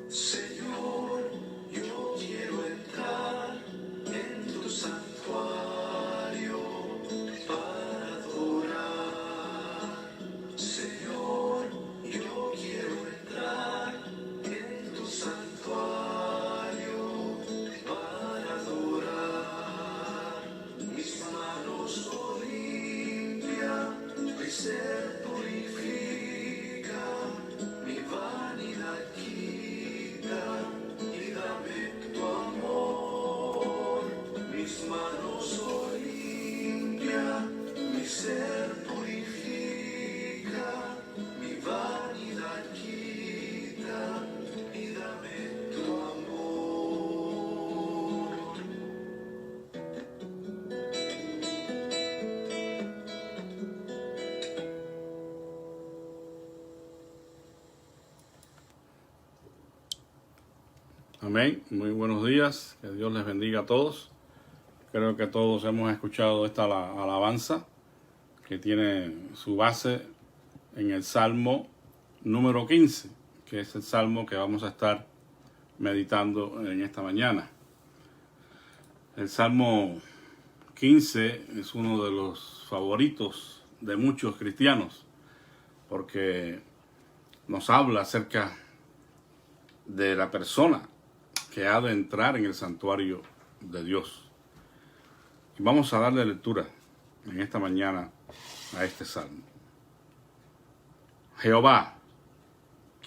Señor, yo quiero entrar en tu santuario para adorar. Señor, yo quiero entrar en tu santuario para adorar. Mis manos son limpias, mi ser purifica, mi vanidad quita y dame tu amor. Mis manos son limpias, mi ser purifica, mi vanidad quita y dame tu amor. Amén. Muy buenos días. Que Dios les bendiga a todos. Creo que todos hemos escuchado esta alabanza que tiene su base en el Salmo número 15, que es el Salmo que vamos a estar meditando en esta mañana. El Salmo 15 es uno de los favoritos de muchos cristianos porque nos habla acerca de la persona que ha de entrar en el santuario de Dios. Y vamos a darle lectura en esta mañana a este salmo. Jehová,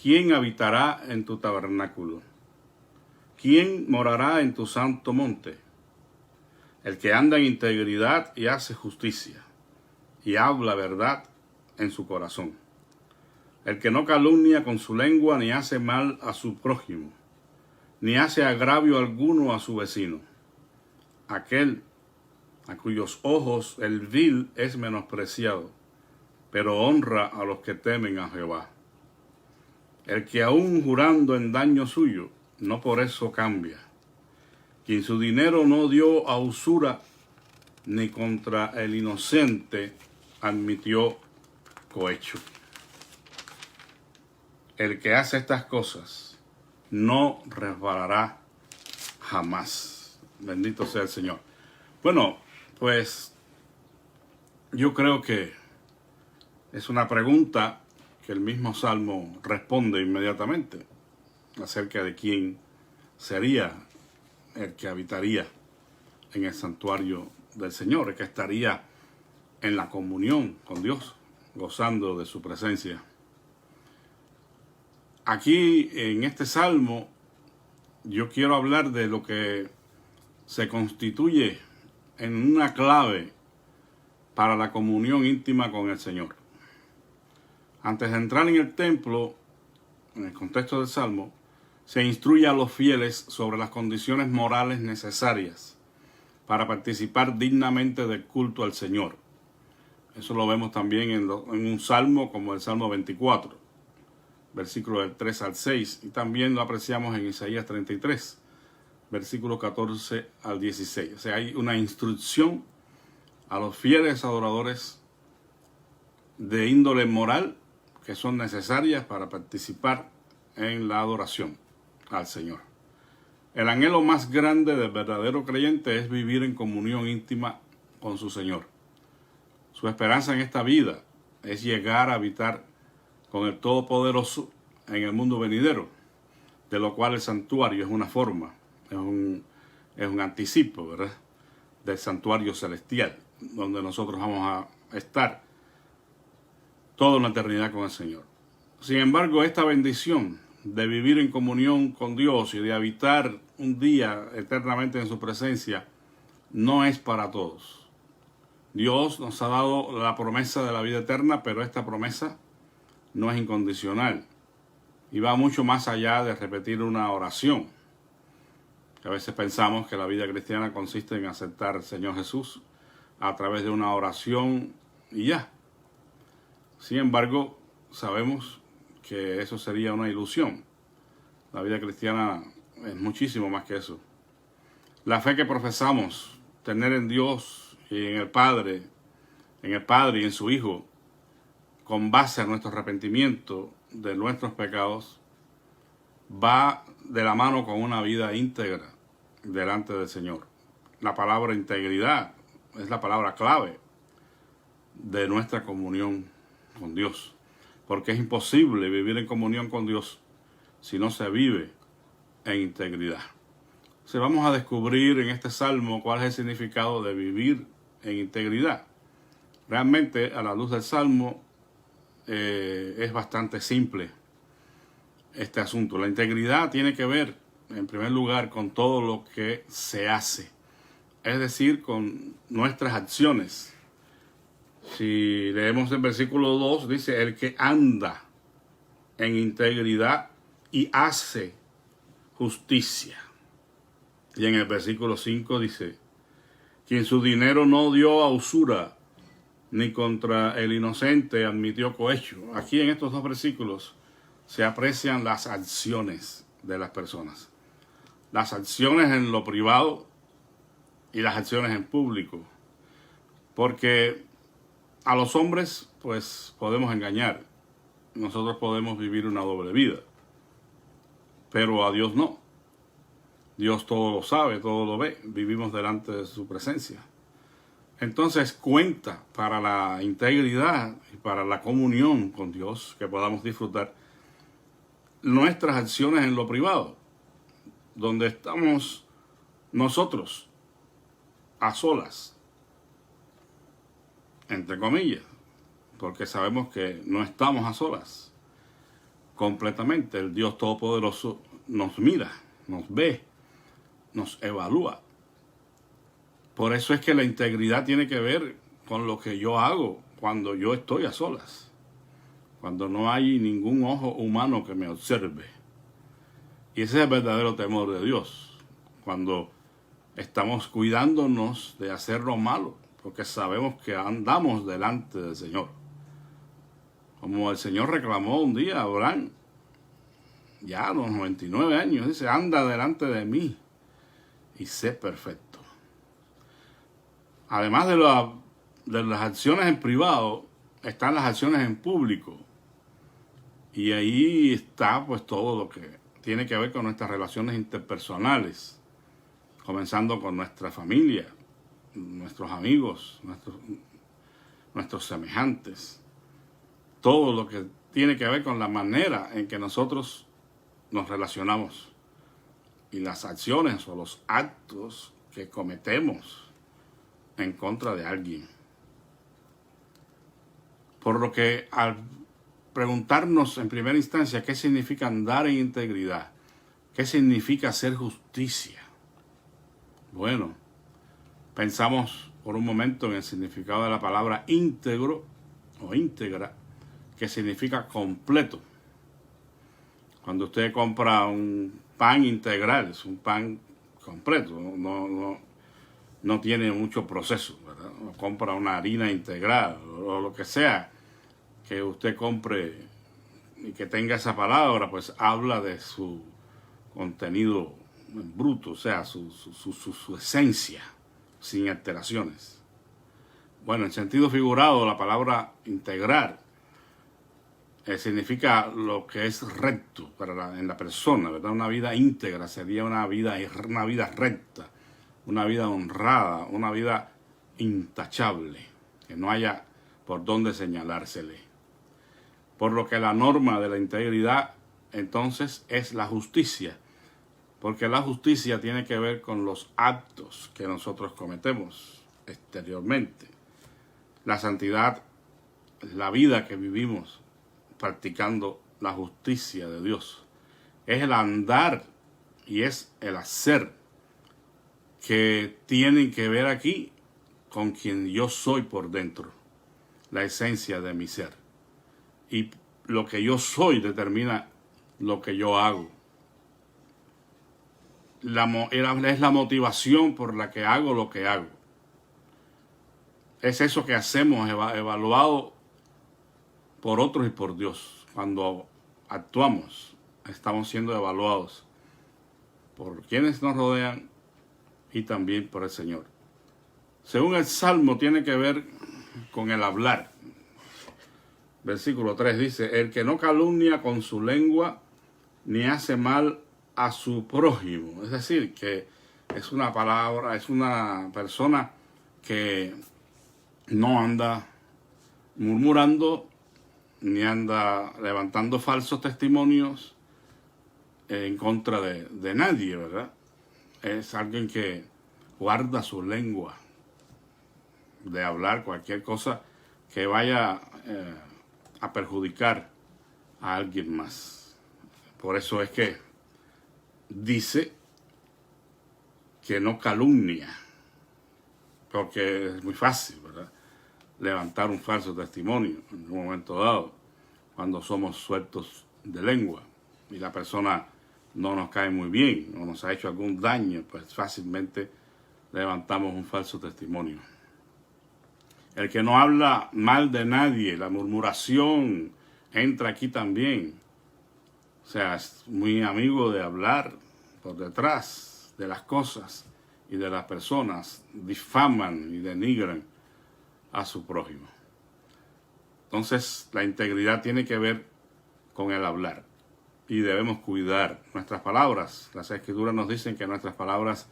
¿quién habitará en tu tabernáculo? ¿Quién morará en tu santo monte? El que anda en integridad y hace justicia, y habla verdad en su corazón. El que no calumnia con su lengua, ni hace mal a su prójimo, ni hace agravio alguno a su vecino. Aquel a cuyos ojos el vil es menospreciado, pero honra a los que temen a Jehová. El que aun jurando en daño suyo, no por eso cambia. Quien su dinero no dio a usura, ni contra el inocente admitió cohecho. El que hace estas cosas no resbalará jamás. Bendito sea el Señor. Bueno, pues yo creo que es una pregunta que el mismo Salmo responde inmediatamente acerca de quién sería el que habitaría en el santuario del Señor, el que estaría en la comunión con Dios, gozando de su presencia. Aquí en este salmo yo quiero hablar de lo que se constituye en una clave para la comunión íntima con el Señor. Antes de entrar en el templo, en el contexto del salmo, se instruye a los fieles sobre las condiciones morales necesarias para participar dignamente del culto al Señor. Eso lo vemos también en un salmo como el Salmo 24. Versículos del 3 al 6, y también lo apreciamos en Isaías 33, versículos 14 al 16. O sea, hay una instrucción a los fieles adoradores de índole moral que son necesarias para participar en la adoración al Señor. El anhelo más grande del verdadero creyente es vivir en comunión íntima con su Señor. Su esperanza en esta vida es llegar a habitar con el Todopoderoso en el mundo venidero, de lo cual el santuario es una forma, es un anticipo, ¿verdad?, del santuario celestial, donde nosotros vamos a estar toda una eternidad con el Señor. Sin embargo, esta bendición de vivir en comunión con Dios y de habitar un día eternamente en su presencia no es para todos. Dios nos ha dado la promesa de la vida eterna, pero esta promesa no es incondicional y va mucho más allá de repetir una oración. A veces pensamos que la vida cristiana consiste en aceptar al Señor Jesús a través de una oración y ya. Sin embargo, sabemos que eso sería una ilusión. La vida cristiana es muchísimo más que eso. La fe que profesamos tener en Dios y en el Padre y en su Hijo, con base a nuestro arrepentimiento de nuestros pecados, va de la mano con una vida íntegra delante del Señor. La palabra integridad es la palabra clave de nuestra comunión con Dios, porque es imposible vivir en comunión con Dios si no se vive en integridad. Entonces vamos a descubrir en este salmo cuál es el significado de vivir en integridad. Realmente, a la luz del salmo, es bastante simple este asunto. La integridad tiene que ver, en primer lugar, con todo lo que se hace, es decir, con nuestras acciones. Si leemos el versículo 2, dice, el que anda en integridad y hace justicia. Y en el versículo 5 dice, quien su dinero no dio a usura, ni contra el inocente admitió cohecho. Aquí en estos dos versículos se aprecian las acciones de las personas. Las acciones en lo privado y las acciones en público. Porque a los hombres, pues, podemos engañar. Nosotros podemos vivir una doble vida. Pero a Dios no. Dios todo lo sabe, todo lo ve. Vivimos delante de su presencia. Entonces cuenta para la integridad y para la comunión con Dios que podamos disfrutar nuestras acciones en lo privado, donde estamos nosotros a solas, entre comillas, porque sabemos que no estamos a solas completamente. El Dios Todopoderoso nos mira, nos ve, nos evalúa. Por eso es que la integridad tiene que ver con lo que yo hago cuando yo estoy a solas, cuando no hay ningún ojo humano que me observe. Y ese es el verdadero temor de Dios, cuando estamos cuidándonos de hacer lo malo, porque sabemos que andamos delante del Señor. Como el Señor reclamó un día a Abraham, ya a los 99 años, dice, anda delante de mí y sé perfecto. Además de las acciones en privado, están las acciones en público. Y ahí está pues todo lo que tiene que ver con nuestras relaciones interpersonales, comenzando con nuestra familia, nuestros amigos, nuestros semejantes. Todo lo que tiene que ver con la manera en que nosotros nos relacionamos y las acciones o los actos que cometemos en contra de alguien. Por lo que al preguntarnos en primera instancia qué significa andar en integridad, qué significa hacer justicia, bueno, pensamos por un momento en el significado de la palabra íntegro o íntegra, que significa completo. Cuando usted compra un pan integral, es un pan completo, no tiene mucho proceso, ¿verdad? O compra una harina integral o lo que sea que usted compre y que tenga esa palabra, pues habla de su contenido bruto, o sea, su esencia, sin alteraciones. Bueno, en sentido figurado, la palabra integrar significa lo que es recto en la persona, ¿verdad? Una vida íntegra sería una vida recta, una vida honrada, una vida intachable, que no haya por dónde señalársele. Por lo que la norma de la integridad, entonces, es la justicia, porque la justicia tiene que ver con los actos que nosotros cometemos exteriormente. La santidad es la vida que vivimos practicando la justicia de Dios. Es el andar y es el hacer que tienen que ver aquí con quien yo soy por dentro, la esencia de mi ser. Y lo que yo soy determina lo que yo hago. Es la motivación por la que hago lo que hago. Es eso que hacemos evaluado por otros y por Dios. Cuando actuamos, estamos siendo evaluados por quienes nos rodean y también por el Señor. Según el Salmo, tiene que ver con el hablar. Versículo 3 dice, el que no calumnia con su lengua, ni hace mal a su prójimo. Es decir, que es una palabra, es una persona que no anda murmurando ni anda levantando falsos testimonios en contra de nadie, ¿verdad? Es alguien que guarda su lengua de hablar cualquier cosa que vaya a perjudicar a alguien más. Por eso es que dice que no calumnia, porque es muy fácil, ¿verdad?, levantar un falso testimonio en un momento dado, cuando somos sueltos de lengua y la persona no nos cae muy bien o nos ha hecho algún daño, pues fácilmente levantamos un falso testimonio. El que no habla mal de nadie, la murmuración entra aquí también. O sea, es muy amigo de hablar por detrás de las cosas y de las personas, difaman y denigran a su prójimo. Entonces, la integridad tiene que ver con el hablar y debemos cuidar nuestras palabras. Las Escrituras nos dicen que nuestras palabras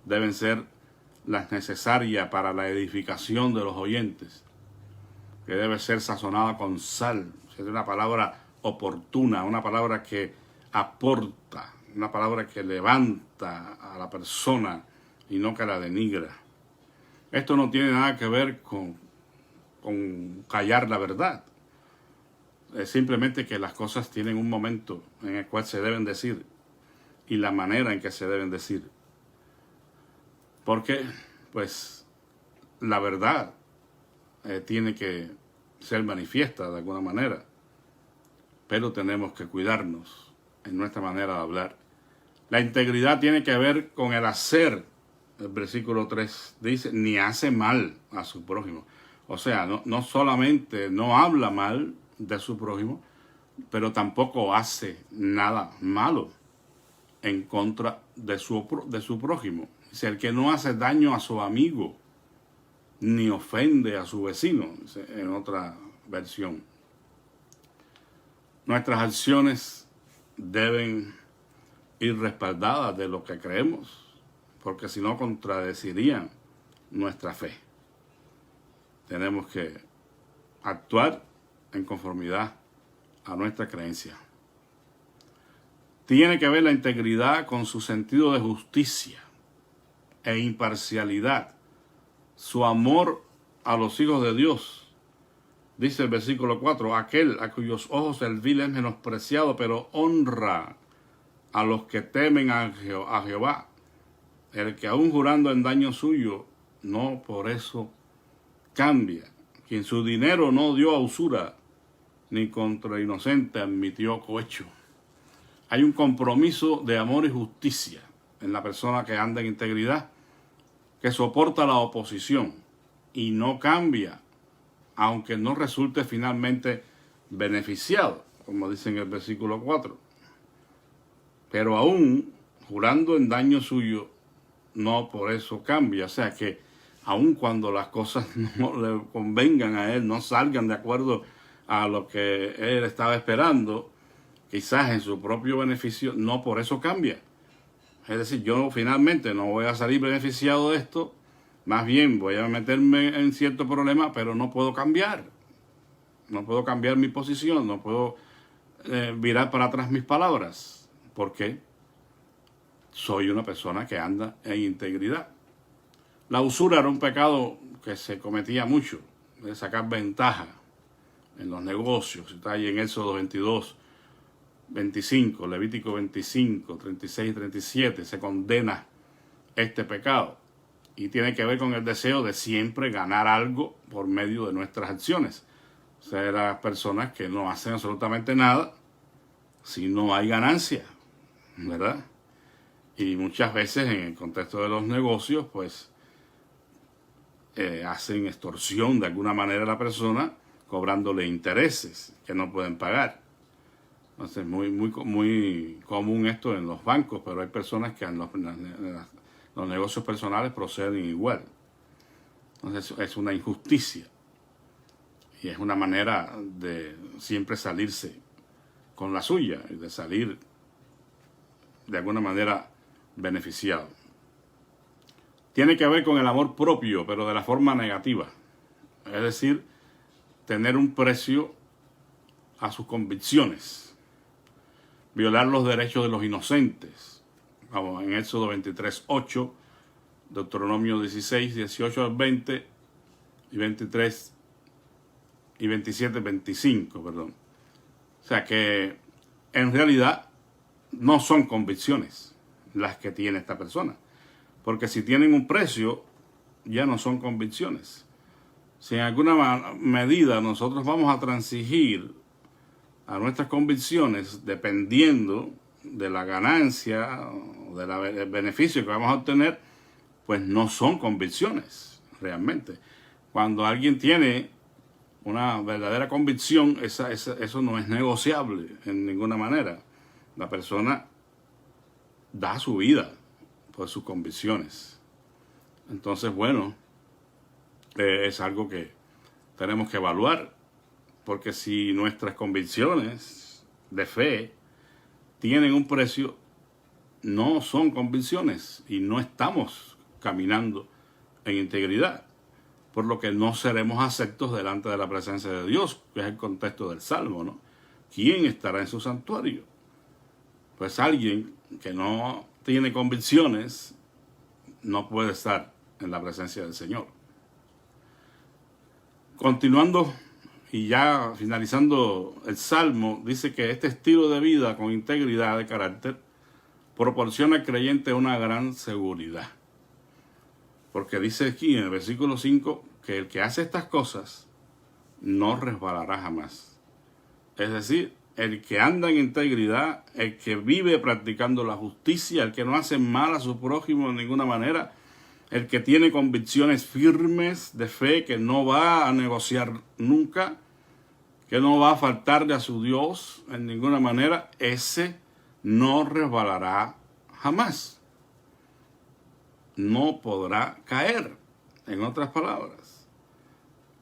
deben ser las necesarias para la edificación de los oyentes, que debe ser sazonada con sal, es una palabra oportuna, una palabra que aporta, una palabra que levanta a la persona y no que la denigra. Esto no tiene nada que ver con callar la verdad. Es simplemente que las cosas tienen un momento en el cual se deben decir y la manera en que se deben decir. Porque, pues, la verdad tiene que ser manifiesta de alguna manera, pero tenemos que cuidarnos en nuestra manera de hablar. La integridad tiene que ver con el hacer. El versículo 3 dice, ni hace mal a su prójimo. O sea, no solamente no habla mal de su prójimo, pero tampoco hace nada malo en contra de su prójimo. Dice, el que no hace daño a su amigo, ni ofende a su vecino, dice en otra versión. Nuestras acciones deben ir respaldadas de lo que creemos, porque si no contradecirían nuestra fe. Tenemos que actuar en conformidad a nuestra creencia. Tiene que ver la integridad con su sentido de justicia e imparcialidad, su amor a los hijos de Dios. Dice el versículo 4, aquel a cuyos ojos el vil es menospreciado, pero honra a los que temen a Jehová, el que aún jurando en daño suyo, no por eso cambia, quien su dinero no dio a usura, ni contra inocente admitió cohecho. Hay un compromiso de amor y justicia en la persona que anda en integridad, que soporta la oposición y no cambia, aunque no resulte finalmente beneficiado, como dice en el versículo 4. Pero aún jurando en daño suyo, no por eso cambia. O sea que aun cuando las cosas no le convengan a él, no salgan de acuerdo a lo que él estaba esperando, quizás en su propio beneficio, no por eso cambia. Es decir, yo finalmente no voy a salir beneficiado de esto, más bien voy a meterme en cierto problema, pero no puedo cambiar. No puedo cambiar mi posición, no puedo virar para atrás mis palabras, porque soy una persona que anda en integridad. La usura era un pecado que se cometía mucho, de sacar ventaja en los negocios. Está ahí en Éxodo 22, 25, Levítico 25, 36 y 37, se condena este pecado. Y tiene que ver con el deseo de siempre ganar algo por medio de nuestras acciones. O sea, las personas que no hacen absolutamente nada si no hay ganancia, ¿verdad? Y muchas veces en el contexto de los negocios, pues, hacen extorsión de alguna manera a la persona, cobrándole intereses que no pueden pagar. Entonces, es muy común esto en los bancos, pero hay personas que en los negocios personales proceden igual. Entonces, es una injusticia. Y es una manera de siempre salirse con la suya, de salir de alguna manera beneficiado. Tiene que ver con el amor propio, pero de la forma negativa. Es decir, tener un precio a sus convicciones. Violar los derechos de los inocentes. Vamos, en Éxodo 23:8, Deuteronomio 16, 18 al 20 y 23 y 27, 25, perdón. O sea que en realidad no son convicciones las que tiene esta persona. Porque si tienen un precio, ya no son convicciones. Si en alguna medida nosotros vamos a transigir a nuestras convicciones dependiendo de la ganancia o del beneficio que vamos a obtener, pues no son convicciones realmente. Cuando alguien tiene una verdadera convicción, eso no es negociable en ninguna manera. La persona da su vida por sus convicciones. Entonces, bueno, es algo que tenemos que evaluar, porque si nuestras convicciones de fe tienen un precio, no son convicciones y no estamos caminando en integridad, por lo que no seremos aceptos delante de la presencia de Dios, que es el contexto del Salmo, ¿no? ¿Quién estará en su santuario? Pues alguien que no tiene convicciones no puede estar en la presencia del Señor. Continuando y ya finalizando el Salmo, dice que este estilo de vida con integridad de carácter proporciona al creyente una gran seguridad. Porque dice aquí en el versículo 5 que el que hace estas cosas no resbalará jamás. Es decir, el que anda en integridad, el que vive practicando la justicia, el que no hace mal a su prójimo de ninguna manera, el que tiene convicciones firmes de fe, que no va a negociar nunca, que no va a faltarle a su Dios en ninguna manera, ese no resbalará jamás. No podrá caer, en otras palabras.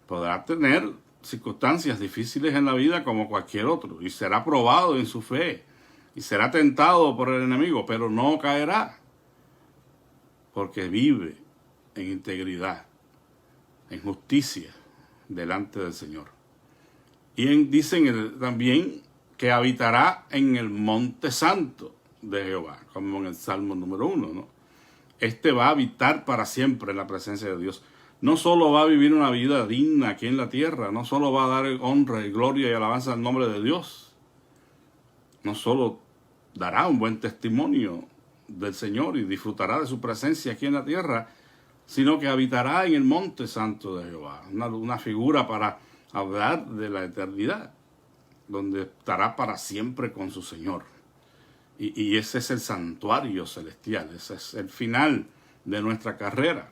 Podrá tener circunstancias difíciles en la vida como cualquier otro, y será probado en su fe, y será tentado por el enemigo, pero no caerá, porque vive en integridad, en justicia, delante del Señor. Y dicen también que habitará en el monte santo de Jehová, como en el Salmo número 1, ¿no? Este va a habitar para siempre en la presencia de Dios. No solo va a vivir una vida digna aquí en la tierra, no solo va a dar honra y gloria y alabanza al nombre de Dios, no solo dará un buen testimonio del Señor y disfrutará de su presencia aquí en la tierra, sino que habitará en el monte santo de Jehová, una figura para hablar de la eternidad, donde estará para siempre con su Señor. Y ese es el santuario celestial, ese es el final de nuestra carrera,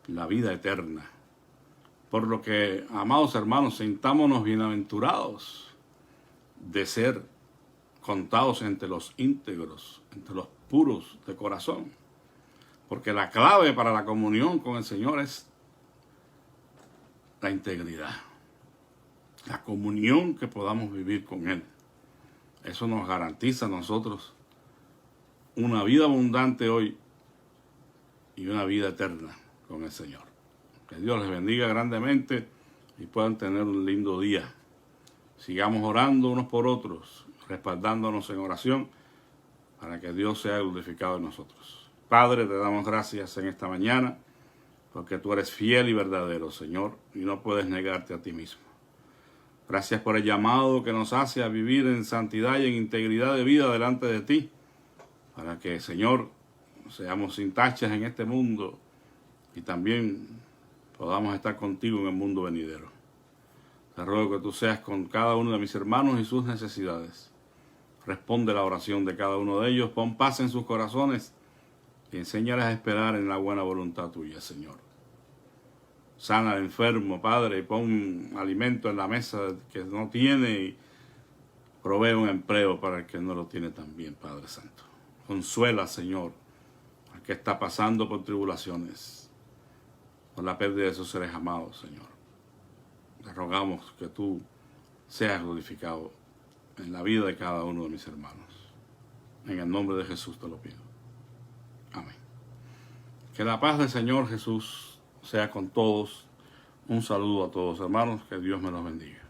la vida eterna. Por lo que, amados hermanos, sintámonos bienaventurados de ser contados entre los íntegros, entre los puros de corazón. Porque la clave para la comunión con el Señor es la integridad, la comunión que podamos vivir con Él. Eso nos garantiza a nosotros una vida abundante hoy y una vida eterna con el Señor. Que Dios les bendiga grandemente y puedan tener un lindo día. Sigamos orando unos por otros, respaldándonos en oración para que Dios sea glorificado en nosotros. Padre, te damos gracias en esta mañana porque tú eres fiel y verdadero, Señor, y no puedes negarte a ti mismo. Gracias por el llamado que nos hace a vivir en santidad y en integridad de vida delante de ti, para que, Señor, seamos sin tachas en este mundo y también podamos estar contigo en el mundo venidero. Te ruego que tú seas con cada uno de mis hermanos y sus necesidades. Responde la oración de cada uno de ellos, pon paz en sus corazones y enséñales a esperar en la buena voluntad tuya, Señor. Sana al enfermo, Padre, y pon alimento en la mesa que no tiene y provee un empleo para el que no lo tiene también, Padre Santo. Consuela, Señor, al que está pasando por tribulaciones, por la pérdida de sus seres amados, Señor. Te rogamos que tú seas glorificado en la vida de cada uno de mis hermanos. En el nombre de Jesús te lo pido. Amén. Que la paz del Señor Jesús sea con todos. Un saludo a todos, hermanos. Que Dios me los bendiga.